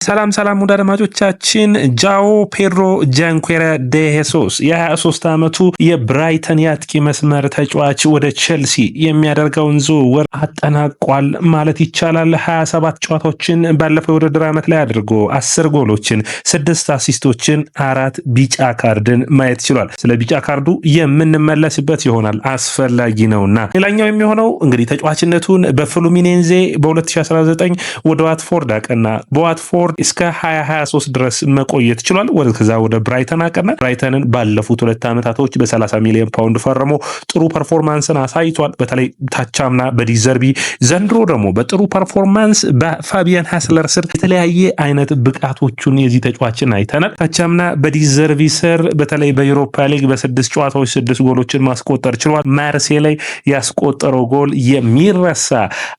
ሰላም ወደ አድማጮቻችን ጃኦ ፔድሮ ጃንኩዌራ ደ ሄሶስ የ23 ዓመቱ የብራይተን የአጥቂ መስመር ተጫዋች ወደ ቼልሲ የሚያደርገውን ዝውውር አጠናቋል ማለት ይቻላል። 27 ጨዋታዎችን ባለፈው የውድድር ዓመት ላይ አድርጎ 10 ጎሎችን፣ 6 አሲስቶችን፣ 4 ቢጫ ካርድን ማየት ችሏል። ስለ ቢጫ ካርዱ የምንመለስበት ይሆናል አስፈላጊ ነውና። ሌላኛው የሚሆነው እንግዲህ ተጫዋችነቱን በፍሉሚኔንዜ በ2019 ወደ ዋትፎርድ አቀና። በዋትፎርድ እስከ 2023 ድረስ መቆየት ችሏል። ከዛ ወደ ብራይተን አቀና። ብራይተንን ባለፉት 2 ዓመታቶች በ30 ሚሊዮን ፓውንድ ፈርሞ ጥሩ ፐርፎርማንስን አሳይቷል። በተለይ ታቻምና በዲዘርቢ፣ ዘንድሮ ደግሞ በጥሩ ፐርፎርማንስ በፋቢያን ሃስለር ስር የተለያየ አይነት ብቃቶቹን የዚህ ተጫዋችን አይተናል። ታቻምና በዲዘርቢ ስር በተለይ በዩሮፓ ሊግ በ6 ጨዋታዎች 6 ጎሎችን ማስቆጠር ችሏል። ማርሴይ ላይ ያስቆጠረው ጎል የሚረሳ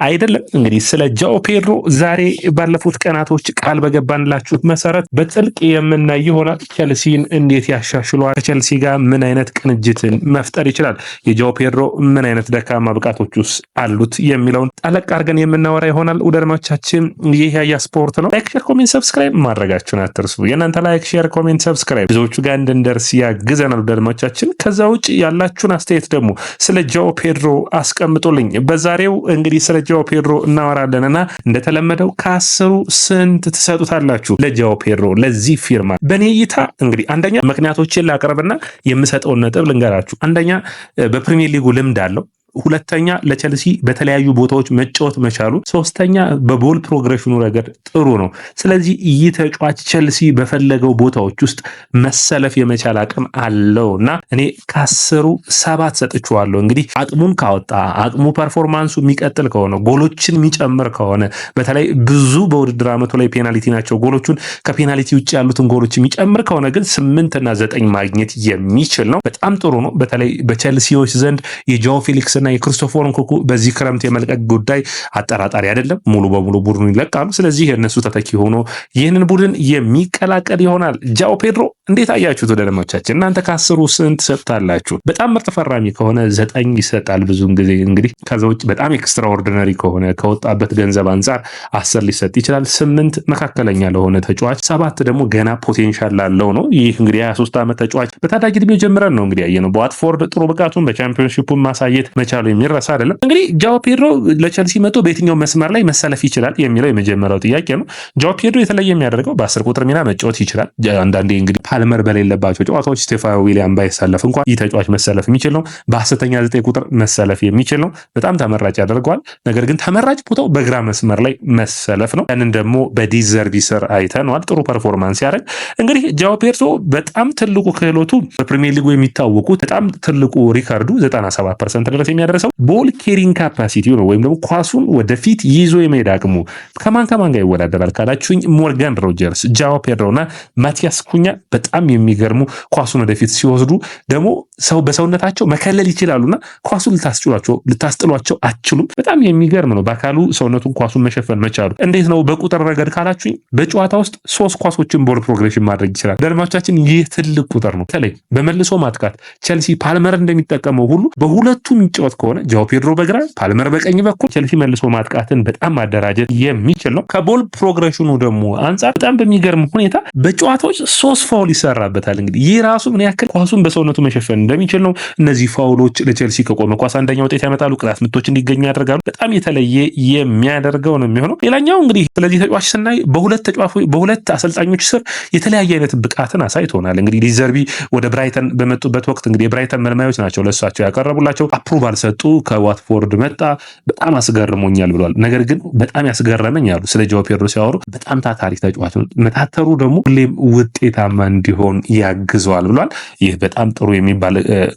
አይደለም። እንግዲህ ስለ ጃኦ ፔድሮ ዛሬ ባለፉት ቀናቶች ቃል በገባንላችሁ መሰረት በጥልቅ የምናይ ይሆናል። ቼልሲን እንዴት ያሻሽሏል፣ ከቼልሲ ጋር ምን አይነት ቅንጅትን መፍጠር ይችላል፣ የጃኦ ፔድሮ ምን አይነት ደካማ ብቃቶች ውስጥ አሉት የሚለውን ጠለቅ አድርገን የምናወራ ይሆናል። ውደድማቻችን ይህ ያያ ስፖርት ነው። ላይክ፣ ሼር፣ ኮሜንት፣ ሰብስክራይብ ማድረጋችሁን አትርሱ። የእናንተ ላይክ፣ ሼር፣ ኮሜንት፣ ሰብስክራይብ ብዙዎቹ ጋር እንድንደርስ ያግዘናል። ውደድማቻችን ከዛ ውጭ ያላችሁን አስተያየት ደግሞ ስለ ጃኦ ፔድሮ አስቀምጡልኝ። በዛሬው እንግዲህ ስለ ጃኦ ፔድሮ እናወራለንና እንደተለመደው ከአስሩ ስንት ትሰጡታላችሁ ለጃኦ ፔድሮ ለዚህ ፊርማ? በኔ እይታ እንግዲህ አንደኛ ምክንያቶችን ላቀርብና የምሰጠውን ነጥብ ልንገራችሁ። አንደኛ በፕሪሚየር ሊጉ ልምድ አለው። ሁለተኛ ለቼልሲ በተለያዩ ቦታዎች መጫወት መቻሉ፣ ሶስተኛ በቦል ፕሮግሬሽኑ ረገድ ጥሩ ነው። ስለዚህ ይህ ተጫዋች ቼልሲ በፈለገው ቦታዎች ውስጥ መሰለፍ የመቻል አቅም አለውና እኔ ከ10 7 ሰጥቼዋለሁ። እንግዲህ አቅሙን ካወጣ፣ አቅሙ ፐርፎርማንሱ የሚቀጥል ከሆነ፣ ጎሎችን የሚጨምር ከሆነ፣ በተለይ ብዙ በውድድር ዓመቱ ላይ ፔናልቲ ናቸው ጎሎቹን ከፔናልቲ ውጭ ያሉትን ጎሎች የሚጨምር ከሆነ ግን 8 እና 9 ማግኘት የሚችል ነው። በጣም ጥሩ ነው። በተለይ በቼልሲዎች ዘንድ የጃኦ ፌሊክስ እና የክሪስቶፈር ንኩኩ በዚህ ክረምት የመልቀቅ ጉዳይ አጠራጣሪ አይደለም። ሙሉ በሙሉ ቡድኑን ይለቃሉ። ስለዚህ የእነሱ ተተኪ ሆኖ ይህንን ቡድን የሚቀላቀል ይሆናል። ጃኦ ፔድሮ እንዴት አያችሁት? ወደደሞቻችን እናንተ ከ10 ስንት ሰጥታላችሁ? በጣም ምርጥ ፈራሚ ከሆነ 9 ይሰጣል ብዙውን ጊዜ። እንግዲህ ከዛ ውጭ በጣም ኤክስትራኦርዲነሪ ከሆነ ከወጣበት ገንዘብ አንጻር 10 ሊሰጥ ይችላል። 8 መካከለኛ ለሆነ ተጫዋች፣ 7 ደግሞ ገና ፖቴንሻል ላለው ነው። ይህ እንግዲህ 23 ዓመት ተጫዋች በታዳጊ ዕድሜው ጀምረን ነው እንግዲህ ያየነው። በዋትፎርድ ጥሩ ብቃቱን በቻምፒዮንሺፑን ማሳየት መቻሉ የሚረሳ አይደለም። እንግዲህ ጃኦ ፔድሮ ለቼልሲ መጥቶ በየትኛው መስመር ላይ መሰለፍ ይችላል የሚለው የመጀመሪያው ጥያቄ ነው። ጃኦ ፔድሮ የተለየ የሚያደርገው በ10 ቁጥር ሚና መጫወት ይችላል። አንዳንዴ እንግዲህ ፓልመር በሌለባቸው ጨዋታዎች ስቴፋኖ ዊሊያን ባይሰለፍ እንኳን ይህ ተጫዋች መሰለፍ የሚችል ነው። በ10ኛ 9 ቁጥር መሰለፍ የሚችል ነው። በጣም ተመራጭ ያደርገዋል። ነገር ግን ተመራጭ ቦታው በግራ መስመር ላይ መሰለፍ ነው። ያንን ደግሞ በዲዘርቢ ስር አይተነዋል። ጥሩ ፐርፎርማንስ ያደርግ። እንግዲህ ጃኦ ፔድሮ በጣም ትልቁ ክህሎቱ በፕሪሚየር ሊጉ የሚታወቁት በጣም ትልቁ ሪካርዱ 97% ድረስ የሚያደርሰው ቦል ኬሪንግ ካፓሲቲ ነው፣ ወይም ደግሞ ኳሱን ወደፊት ይዞ የመሄድ አቅሙ። ከማን ጋር ይወዳደራል ካላችሁኝ ሞርጋን ሮጀርስ፣ ጃኦ ፔድሮና ማቲያስ ኩኛ በጣም የሚገርሙ ኳሱን ወደፊት ሲወስዱ ደግሞ በሰውነታቸው መከለል ይችላሉና ኳሱን ልታስጥሏቸው አትችሉም። በጣም የሚገርም ነው። በአካሉ ሰውነቱን ኳሱን መሸፈን መቻሉ። እንዴት ነው በቁጥር ረገድ ካላችሁኝ በጨዋታ ውስጥ 3 ኳሶችን ቦል ፕሮግሬሽን ማድረግ ይችላል። ደልማቻችን ይህ ትልቅ ቁጥር ነው። በተለይ በመልሶ ማጥቃት ቼልሲ ፓልመር እንደሚጠቀመው ሁሉ በሁለቱም የሚጫወት ከሆነ ጃኦ ፔድሮ በግራ ፓልመር በቀኝ በኩል ቼልሲ መልሶ ማጥቃትን በጣም ማደራጀት የሚችል ነው። ከቦል ፕሮግሬሽኑ ደግሞ አንጻር በጣም በሚገርም ሁኔታ በጨዋታዎች 3 ፋውል ይሰራበታል። እንግዲህ ይህ ራሱ ምን ያክል ኳሱን በሰውነቱ መሸፈን እንደሚችል ነው። እነዚህ ፋውሎች ለቼልሲ ከቆመ ኳስ አንደኛ ውጤት ያመጣሉ፣ ቅጣት ምቶች እንዲገኙ ያደርጋሉ። በጣም የተለየ የሚያደርገው ነው የሚሆነው። ሌላኛው እንግዲህ ስለዚህ ተጫዋች ስናይ በሁለት አሰልጣኞች ስር የተለያየ አይነት ብቃትን አሳይቶናል። እንግዲህ ዲዘርቢ ወደ ብራይተን በመጡበት ወቅት እንግዲህ የብራይተን መልማዮች ናቸው ለእሳቸው ያቀረቡላቸው። አፕሩቫል ሰጡ። ከዋትፎርድ መጣ። በጣም አስገርሞኛል ብሏል። ነገር ግን በጣም ያስገረመኝ ያሉ ስለ ጃኦ ፔድሮ ሲያወሩ በጣም ታታሪ ተጫዋች ነው፣ መታተሩ ደግሞ ሁሌም ውጤታማ እንዲሆን ያግዘዋል ብሏል። ይህ በጣም ጥሩ የሚባል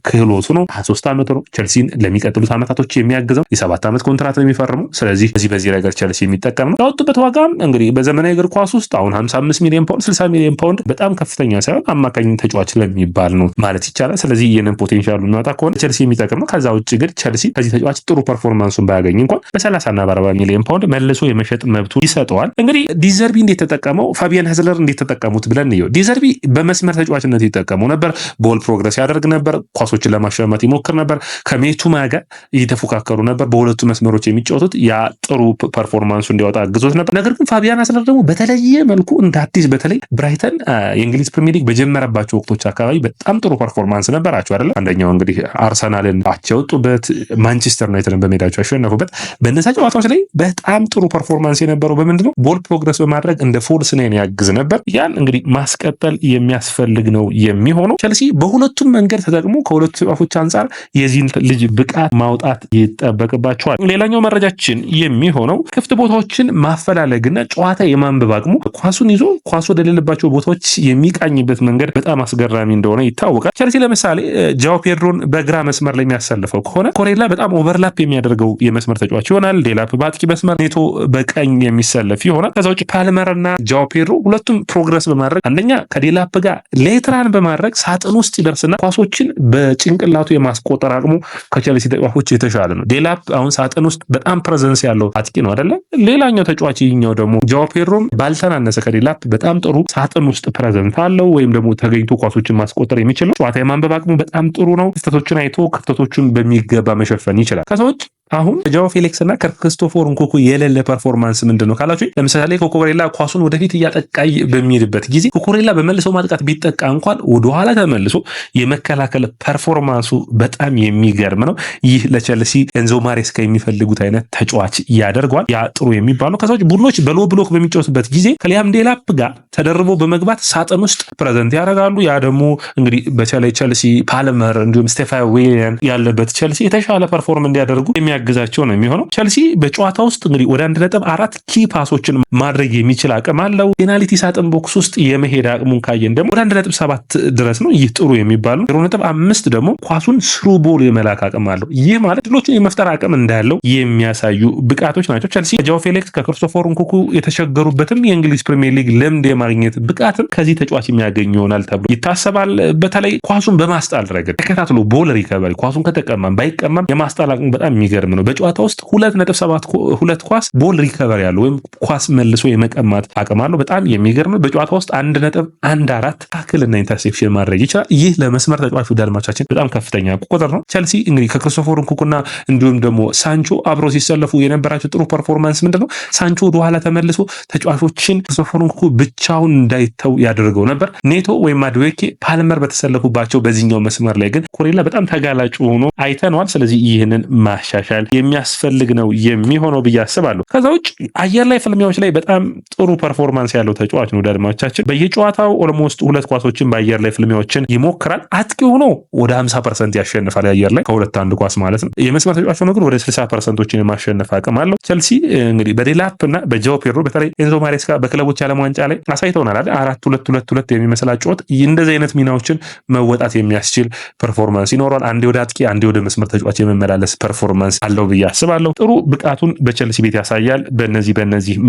ክህሎቱ ነው። 23 ዓመቱ ነው። ቼልሲን ለሚቀጥሉት ዓመታቶች የሚያግዘው የ7 ዓመት ኮንትራት ነው የሚፈርሙ። ስለዚህ በዚህ ነገር ቼልሲ የሚጠቀም ነው። ያወጡበት ዋጋም እንግዲህ በዘመናዊ እግር ኳስ ውስጥ አሁን 55 ሚሊዮን ፓውንድ 60 ሚሊዮን ፓውንድ በጣም ከፍተኛ ሳይሆን አማካኝ ተጫዋች ለሚባል ነው ማለት ይቻላል። ስለዚህ ይህንን ፖቴንሻሉ የሚወጣ ከሆነ ቼልሲ የሚጠቅም ነው። ከዛ ውጭ ግን መንገድ ቸልሲ ከዚህ ተጫዋች ጥሩ ፐርፎርማንሱን ባያገኝ እንኳን በ30 እና በ40 ሚሊዮን ፓውንድ መልሶ የመሸጥ መብቱ ይሰጠዋል። እንግዲህ ዲዘርቢ እንዴት ተጠቀመው፣ ፋቢያን ሄዝለር እንዴት ተጠቀሙት ብለን ነው። ዲዘርቢ በመስመር ተጫዋችነት ይጠቀመው ነበር። ቦል ፕሮግረስ ያደርግ ነበር። ኳሶችን ለማሸመት ይሞክር ነበር። ከሜቱማ ጋር እየተፎካከሩ ነበር። በሁለቱ መስመሮች የሚጫወቱት ያ ጥሩ ፐርፎርማንሱ እንዲያወጣ አግዞት ነበር። ነገር ግን ፋቢያን ሄዝለር ደግሞ በተለየ መልኩ እንደ አዲስ በተለይ ብራይተን የእንግሊዝ ፕሪሚየር ሊግ በጀመረባቸው ወቅቶች አካባቢ በጣም ጥሩ ፐርፎርማንስ ነበራቸው አይደል? አንደኛው እንግዲህ አርሰናልን አቻ ወጡበት፣ ማንቸስተር ዩናይትድን በሜዳቸው ያሸነፉበት። በእነዛ ጨዋታዎች ላይ በጣም ጥሩ ፐርፎርማንስ የነበረው በምንድነው? ቦል ፕሮግረስ በማድረግ እንደ ፎልስ ናይን ያግዝ ነበር። ያን እንግዲህ ማስቀጠል የሚያስፈልግ ነው የሚሆነው። ቸልሲ በሁለቱም መንገድ ተጠቅሞ ከሁለቱ ተጫዋቾች አንጻር የዚህን ልጅ ብቃት ማውጣት ይጠበቅባቸዋል። ሌላኛው መረጃችን የሚሆነው ክፍት ቦታዎችን ማፈላለግና ጨዋታ የማንበብ አቅሙ ኳሱን ይዞ ኳሱ ወደሌለባቸው ቦታዎች የሚቃኝበት መንገድ በጣም አስገራሚ እንደሆነ ይታወቃል። ቸልሲ ለምሳሌ ጃኦ ፔድሮን በግራ መስመር ላይ የሚያሰልፈው ከሆነ ኮሬላ በጣም ኦቨርላፕ የሚያደርገው የመስመር ተጫዋች ይሆናል። ዴላፕ በአጥቂ መስመር፣ ኔቶ በቀኝ የሚሰለፍ ይሆናል። ከዛ ውጭ ፓልመርና ጃኦ ፔድሮ ሁለቱም ፕሮግረስ በማድረግ አንደኛ ከዴላፕ ጋር ሌትራን በማድረግ ሳጥን ውስጥ ይደርስና ኳሶችን በጭንቅላቱ የማስቆጠር አቅሙ ከቸልሲ ተጫዋቾች የተሻለ ነው። ዴላፕ አሁን ሳጥን ውስጥ በጣም ፕሬዘንስ ያለው አጥቂ ነው አይደለ? ሌላኛው ተጫዋች ይኛው ደግሞ ጃኦ ፔድሮም ባልተናነሰ ከዴላፕ በጣም ጥሩ ሳጥን ውስጥ ፕሬዘንት አለው፣ ወይም ደግሞ ተገኝቶ ኳሶችን ማስቆጠር የሚችለው ጨዋታ የማንበብ አቅሙ በጣም ጥሩ ነው። ክፍተቶችን አይቶ ክፍተቶቹን በሚገባ መሸፈን ይችላል። ከዛ ውጭ አሁን ጃኦ ፌሊክስ እና ክርስቶፈር ንኩኩ የሌለ ፐርፎርማንስ ምንድነው ካላችሁ፣ ለምሳሌ ኮኮሬላ ኳሱን ወደፊት እያጠቃይ በሚሄድበት ጊዜ ኮኮሬላ በመልሰው ማጥቃት ቢጠቃ እንኳን ወደኋላ ተመልሶ የመከላከል ፐርፎርማንሱ በጣም የሚገርም ነው። ይህ ለቸልሲ ኤንዞ ማሬስካ የሚፈልጉት አይነት ተጫዋች ያደርገዋል። ያ ጥሩ የሚባለው ከዛዎች ቡድኖች በሎ ብሎክ በሚጫወቱበት ጊዜ ከሊያም ዴላፕ ጋር ተደርቦ በመግባት ሳጥን ውስጥ ፕሬዘንት ያደርጋሉ። ያ ደግሞ እንግዲህ በተለይ ቸልሲ ፓልመር እንዲሁም ስቴፋን ዊሊያን ያለበት ቸልሲ የተሻለ ፐርፎርም እንዲያደርጉ ግዛቸው ነው የሚሆነው። ቸልሲ በጨዋታ ውስጥ እንግዲህ ወደ 1.4 ኪ ፓሶችን ማድረግ የሚችል አቅም አለው። ፔናልቲ ሳጥን ቦክስ ውስጥ የመሄድ አቅሙን ካየን ደግሞ ወደ 1.7 ድረስ ነው። ይህ ጥሩ የሚባለው 0.5 ደግሞ ኳሱን ስሩ ቦል የመላክ አቅም አለው። ይህ ማለት ድሎችን የመፍጠር አቅም እንዳለው የሚያሳዩ ብቃቶች ናቸው። ቸልሲ ጃኦ ፌሊክስ ከክርስቶፈር ንኩኩ የተቸገሩበትም የእንግሊዝ ፕሪሚየር ሊግ ልምድ የማግኘት ብቃትም ከዚህ ተጫዋች የሚያገኝ ይሆናል ተብሎ ይታሰባል። በተለይ ኳሱን በማስጣል ረገድ ተከታትሎ ቦል ሪከቨሪ ኳሱን ከተቀማም ባይቀማም የማስጣል አቅሙ በጣም የሚገርም ነው። በጨዋታ ውስጥ 2.72 ኳስ ቦል ሪከቨሪ ያለው ወይም ኳስ መልሶ የመቀማት አቅም አለው። በጣም የሚገርም ነው። በጨዋታ ውስጥ 1.14 ታክል እና ኢንተርሴፕሽን ማድረግ ይችላል። ይህ ለመስመር ተጫዋቹ ዳልማቻችን በጣም ከፍተኛ ቁጥር ነው። ቸልሲ እንግዲህ ከክሪስቶፈር ንኩኩና እንዲሁም ደግሞ ሳንቾ አብሮ ሲሰለፉ የነበራቸው ጥሩ ፐርፎርማንስ ምንድነው? ሳንቾ ወደኋላ ተመልሶ ተጫዋቾችን ክሪስቶፈር ንኩኩ ብቻውን እንዳይተው ያደርገው ነበር። ኔቶ ወይም ማድዌኬ ፓልመር በተሰለፉባቸው በዚህኛው መስመር ላይ ግን ኮሬላ በጣም ተጋላጭ ሆኖ አይተነዋል። ስለዚህ ይህንን ማሻሻል የሚያስፈልግ ነው የሚሆነው ብዬ አስባለሁ። ከዛ ውጭ አየር ላይ ፍልሚያዎች ላይ በጣም ጥሩ ፐርፎርማንስ ያለው ተጫዋች ነው። ዳድማቻችን በየጨዋታው ኦልሞስት 2 ኳሶችን በአየር ላይ ፍልሚያዎችን ይሞክራል። አጥቂ ሆኖ ወደ 50% ያሸንፋል። አየር ላይ ከ2-1 ኳስ ማለት ነው። የመስመር ተጫዋች ሆኖ ግን ወደ 60%ዎችን የማሸነፍ አቅም አለው። ቸልሲ እንግዲህ በዴላፕ እና በጃኦ ፔድሮ በተለይ ኤንዞ ማሬስካ በክለቦች ዓለም ዋንጫ ላይ አሳይተውናል አይደል? 4-2-2-2 የሚመስል ጨዋታ እንደዚህ አይነት ሚናዎችን መወጣት የሚያስችል ፐርፎርማንስ ይኖረዋል። አንዴ ወደ አጥቂ አንዴ ወደ መስመር ተጫዋች የመመላለስ ፐርፎርማንስ አለው ብዬ አስባለሁ። ጥሩ ብቃቱን በቸልሲ ቤት ያሳያል በእነዚህ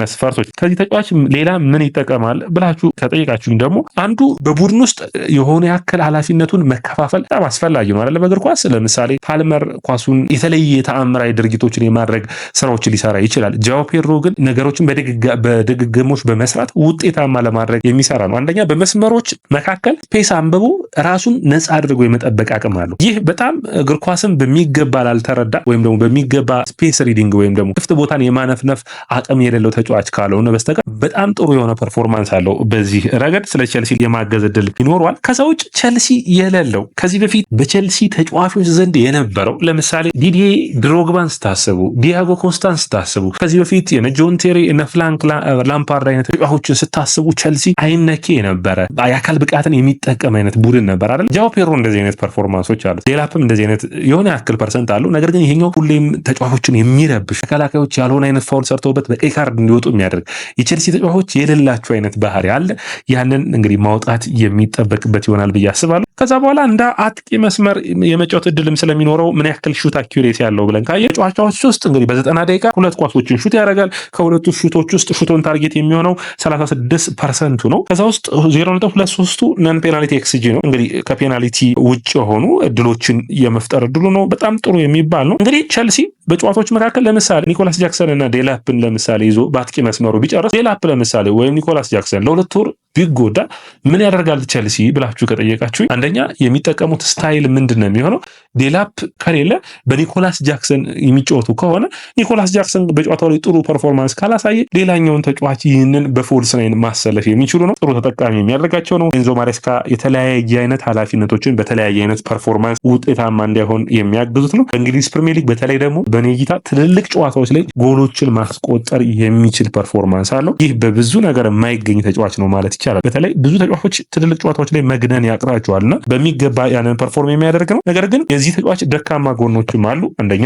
መስፈርቶች። ከዚህ ተጫዋች ሌላ ምን ይጠቀማል ብላችሁ ከጠየቃችሁኝ ደግሞ አንዱ በቡድን ውስጥ የሆነ ያክል ኃላፊነቱን መከፋፈል በጣም አስፈላጊ ነው አይደል? በእግር ኳስ ለምሳሌ ፓልመር ኳሱን የተለየ ተአምራዊ ድርጊቶችን የማድረግ ስራዎችን ሊሰራ ይችላል። ጃኦ ፔድሮ ግን ነገሮችን በድግግሞች በመስራት ውጤታማ ለማድረግ የሚሰራ ነው። አንደኛ በመስመሮች መካከል ፔስ አንብቦ ራሱን ነፃ አድርጎ የመጠበቅ አቅም አለው። ይህ በጣም እግር ኳስን በሚገባ ላልተረዳ ወይም ደግሞ በሚገባ ስፔስ ሪዲንግ ወይም ደግሞ ክፍት ቦታን የማነፍነፍ አቅም የሌለው ተጫዋች ካልሆነ በስተቀር በጣም ጥሩ የሆነ ፐርፎርማንስ አለው በዚህ ረገድ። ስለ ቸልሲ የማገዝ ዕድል ይኖረዋል። ከዛ ውጭ ቸልሲ የሌለው ከዚህ በፊት በቸልሲ ተጫዋቾች ዘንድ የነበረው ለምሳሌ ዲዲዬ ድሮግባን ስታስቡ፣ ዲያጎ ኮንስታንስ ስታስቡ፣ ከዚህ በፊት የነ ጆን ቴሪ እነ ፍራንክ ላምፓርድ አይነት ተጫዋቾችን ስታስቡ ቸልሲ አይነኬ የነበረ የአካል ብቃትን የሚጠቀም አይነት ቡድን ነበር አይደል? ጃኦ ፔድሮ እንደዚህ አይነት ፐርፎርማንሶች አሉት። ዴላፕም እንደዚህ አይነት የሆነ ያክል ፐርሰንት አለው። ነገር ግን ይሄኛው ሁሌ ሁሌም ተጫዋቾችን የሚረብሽ ተከላካዮች ያልሆነ አይነት ፋውል ሰርተውበት በቀይ ካርድ እንዲወጡ የሚያደርግ የቼልሲ ተጫዋቾች የሌላቸው አይነት ባህሪ አለ። ያንን እንግዲህ ማውጣት የሚጠበቅበት ይሆናል ብዬ አስባለሁ። ከዛ በኋላ እንደ አጥቂ መስመር የመጫወት እድልም ስለሚኖረው ምን ያክል ሹት አኪዩሬሲ ያለው ብለን ካየ ተጫዋቾች ውስጥ እንግዲህ በ90 ደቂቃ 2 ኳሶችን ሹት ያደርጋል። ከሁለቱ ሹቶች ውስጥ ሹቶን ታርጌት የሚሆነው 36% ነው። ከዛ ውስጥ 0.23ቱ ነን ፔናልቲ ኤክስጂ ነው። እንግዲህ ከፔናልቲ ውጭ የሆኑ እድሎችን የመፍጠር እድሉ ነው በጣም ጥሩ የሚባል ነው። እንግዲህ ቸልሲ በጨዋታዎች መካከል ለምሳሌ ኒኮላስ ጃክሰን እና ዴላፕን ለምሳሌ ይዞ በአጥቂ መስመሩ ቢጨርስ ዴላፕ ለምሳሌ ወይም ኒኮላስ ጃክሰን ለሁለት ወር ቢጎዳ ምን ያደርጋል ቸልሲ ብላችሁ ከጠየቃችሁ አንደኛ የሚጠቀሙት ስታይል ምንድነው የሚሆነው? ዴላፕ ከሌለ በኒኮላስ ጃክሰን የሚጫወቱ ከሆነ ኒኮላስ ጃክሰን በጨዋታው ላይ ጥሩ ፐርፎርማንስ ካላሳየ ሌላኛውን ተጫዋች ይህንን በፎልስ ናይን ማሰለፍ የሚችሉ ነው። ጥሩ ተጠቃሚ የሚያደርጋቸው ነው። ኤንዞ ማሬስካ የተለያየ አይነት ኃላፊነቶችን በተለያየ አይነት ፐርፎርማንስ ውጤታማ እንዲሆን የሚያግዙት ነው። በእንግሊዝ ፕሪሚየር ሊግ በተለይ ደግሞ በኔ እይታ ትልልቅ ጨዋታዎች ላይ ጎሎችን ማስቆጠር የሚችል ፐርፎርማንስ አለው። ይህ በብዙ ነገር የማይገኝ ተጫዋች ነው ማለት ይቻላል። በተለይ ብዙ ተጫዋቾች ትልልቅ ጨዋታዎች ላይ መግነን ያቅራቸዋልና በሚገባ ያንን ፐርፎርም የሚያደርግ ነው። ነገር ግን የዚህ ተጫዋች ደካማ ጎኖችም አሉ። አንደኛ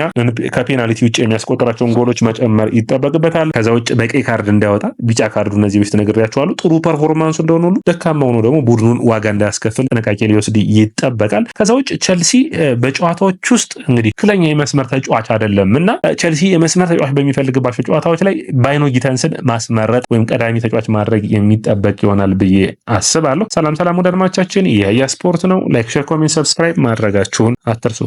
ከፔናልቲ ውጭ የሚያስቆጥራቸውን ጎሎች መጨመር ይጠበቅበታል። ከዛ ውጭ በቀይ ካርድ እንዳይወጣ ቢጫ ካርዱ እነዚህ በፊት ነግሬያቸዋለሁ ጥሩ ፐርፎርማንሱ እንደሆነ ሁሉ ደካማ ሆኖ ደግሞ ቡድኑን ዋጋ እንዳያስከፍል ጥንቃቄ ሊወስድ ይጠበቃል። ከዛ ውጭ ቸልሲ በጨዋታዎች ውስጥ እንግዲህ ትክክለኛ የመስመር ተጫዋች አይደለም እና ቸልሲ የመስመር ተጫዋች በሚፈልግባቸው ጨዋታዎች ላይ ባይኖ ጊተንስን ማስመረጥ ወይም ቀዳሚ ተጫዋች ማድረግ የሚጠበቅ ይሆናል ብዬ አስባለሁ። ሰላም ወደ አድማጮቻችን፣ ይህ ስፖርት ነው። ላይክ፣ ሼር፣ ኮሜንት፣ ሰብስክራይብ ማድረጋችሁን አትርሱ።